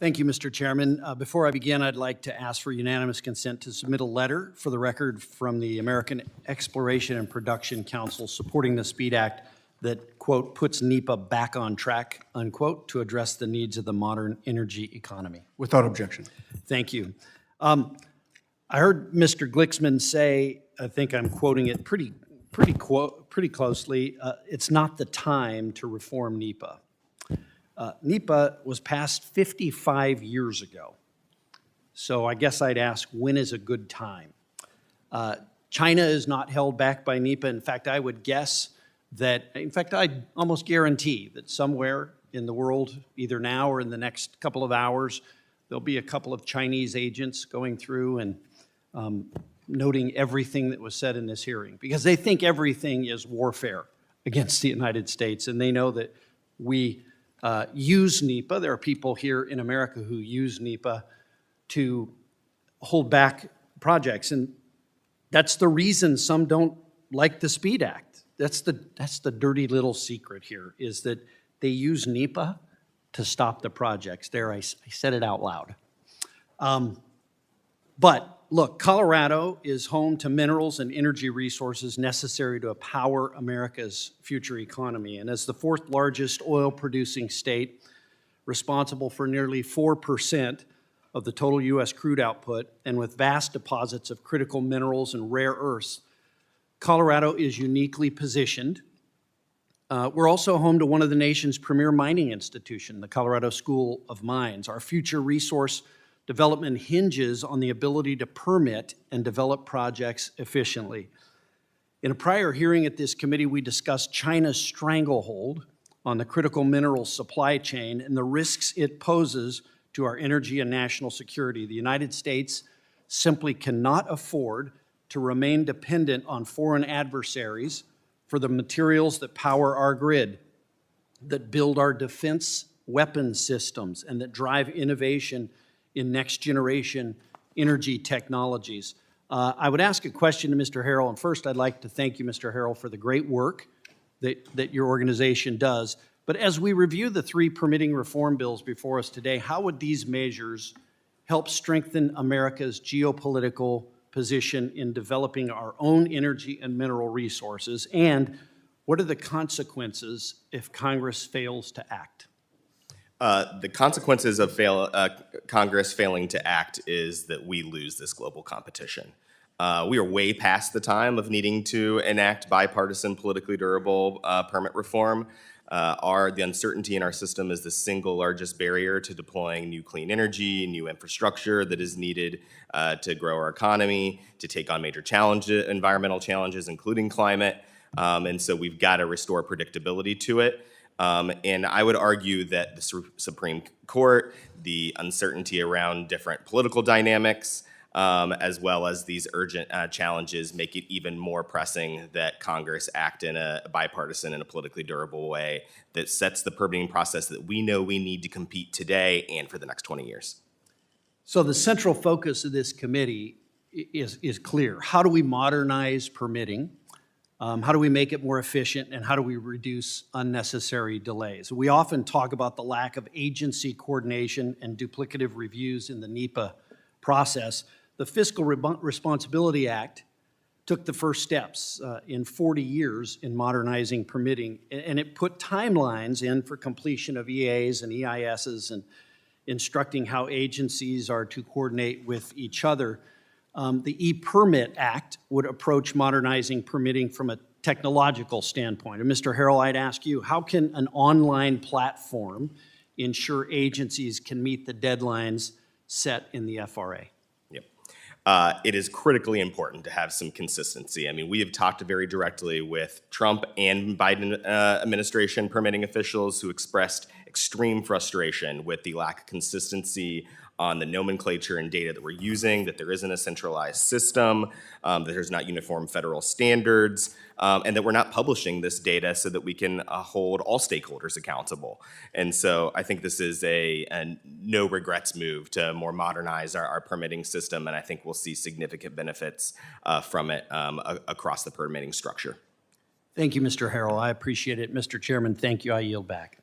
Thank you, Mr. Chairman. Before I begin, I'd like to ask for unanimous consent to submit a letter for the record from the American Exploration and Production Council supporting the SPEED Act that, quote, puts NEPA back on track, unquote, to address the needs of the modern energy economy. Without objection. Thank you. I heard Mr. Glicksman say, I think I'm quoting it pretty closely, it's not the time to reform NEPA. NEPA was passed 55 years ago. So I guess I'd ask, when is a good time? China is not held back by NEPA. In fact, I would guess that, I'd almost guarantee that somewhere in the world, either now or in the next couple of hours, there'll be a couple of Chinese agents going through and noting everything that was said in this hearing, because they think everything is warfare against the United States, and they know that we use NEPA. There are people here in America who use NEPA to hold back projects, and that's the reason some don't like the SPEED Act. That's the dirty little secret here, is that they use NEPA to stop the projects. There, I said it out loud. But look, Colorado is home to minerals and energy resources necessary to power America's future economy. And as the fourth largest oil-producing state, responsible for nearly 4% of the total U.S. crude output, and with vast deposits of critical minerals and rare earths, Colorado is uniquely positioned. We're also home to one of the nation's premier mining institutions, the Colorado School of Mines. Our future resource development hinges on the ability to permit and develop projects efficiently. In a prior hearing at this committee, we discussed China's stranglehold on the critical mineral supply chain and the risks it poses to our energy and national security. The United States simply cannot afford to remain dependent on foreign adversaries for the materials that power our grid, that build our defense weapons systems, and that drive innovation in next-generation energy technologies. I would ask a question to Mr. Harrell, and first I'd like to thank you, Mr. Harrell, for the great work that your organization does. But as we review the three permitting reform bills before us today, how would these measures help strengthen America's geopolitical position in developing our own energy and mineral resources? And what are the consequences if Congress fails to act? The consequences of Congress failing to act is that we lose this global competition. We are way past the time of needing to enact bipartisan, politically durable permit reform. The uncertainty in our system is the single largest barrier to deploying new clean energy, new infrastructure that is needed to grow our economy, to take on major challenges, environmental challenges, including climate. And so we've got to restore predictability to it. And I would argue that the Supreme Court, the uncertainty around different political dynamics, as well as these urgent challenges make it even more pressing that Congress act in a bipartisan and a politically durable way that sets the permitting process that we know we need to compete today and for the next 20 years. So the central focus of this committee is clear. How do we modernize permitting? How do we make it more efficient, and how do we reduce unnecessary delays? We often talk about the lack of agency coordination and duplicative reviews in the NEPA process. The Fiscal Responsibility Act took the first steps in 40 years in modernizing permitting, and it put timelines in for completion of EAs and EISs and instructing how agencies are to coordinate with each other. The E-Permit Act would approach modernizing permitting from a technological standpoint. And Mr. Harrell, I'd ask you, how can an online platform ensure agencies can meet the deadlines set in the FRA? It is critically important to have some consistency. I mean, we have talked very directly with Trump and Biden administration permitting officials who expressed extreme frustration with the lack of consistency on the nomenclature and data that we're using, that there isn't a centralized system, that there's not uniform federal standards, and that we're not publishing this data so that we can hold all stakeholders accountable. And so I think this is a no regrets move to more modernize our permitting system, and I think we'll see significant benefits from it across the permitting structure. Thank you, Mr. Harrell. I appreciate it. Mr. Chairman, thank you. I yield back.